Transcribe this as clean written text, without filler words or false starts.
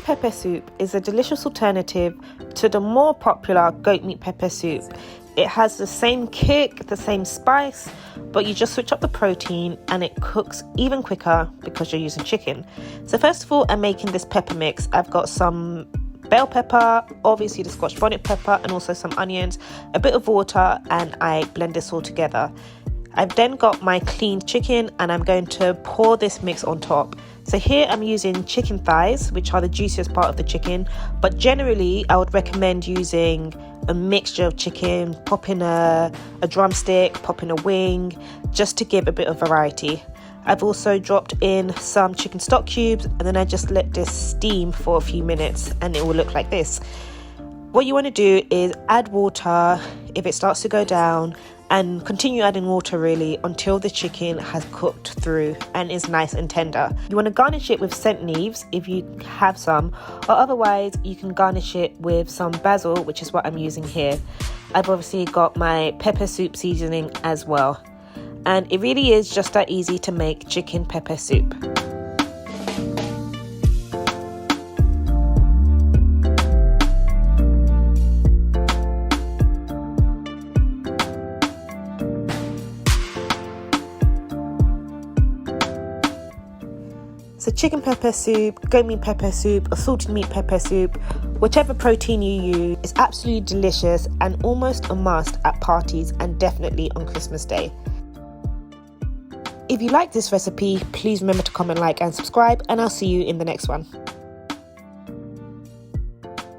pepper soup is a delicious alternative to the more popular goat meat pepper soup. It has the same kick, the same spice, but you just switch up the protein and it cooks even quicker because you're using chicken. So first of all, I'm making this pepper mix. I've got some bell pepper, obviously the Scotch bonnet pepper, and also some onions, a bit of water, and I blend this all together. I've then got my cleaned chicken and I'm going to pour this mix on top. So here I'm using chicken thighs, which are the juiciest part of the chicken, but generally I would recommend using a mixture of chicken, pop in a drumstick, pop in a wing, just to give a bit of variety. I've also dropped in some chicken stock cubes and then I just let this steam for a few minutes and it will look like this. What you want to do is add water if it starts to go down, and continue adding water really until the chicken has cooked through and is nice and tender. You want to garnish it with scent leaves if you have some, or otherwise you can garnish it with some basil, which is what I'm using here. I've obviously got my pepper soup seasoning as well, and it really is just that easy to make chicken pepper soup. So chicken pepper soup, goat meat pepper soup, or salted meat pepper soup, whichever protein you use, is absolutely delicious and almost a must at parties and definitely on Christmas Day. If you like this recipe, please remember to comment, like and subscribe, and I'll see you in the next one.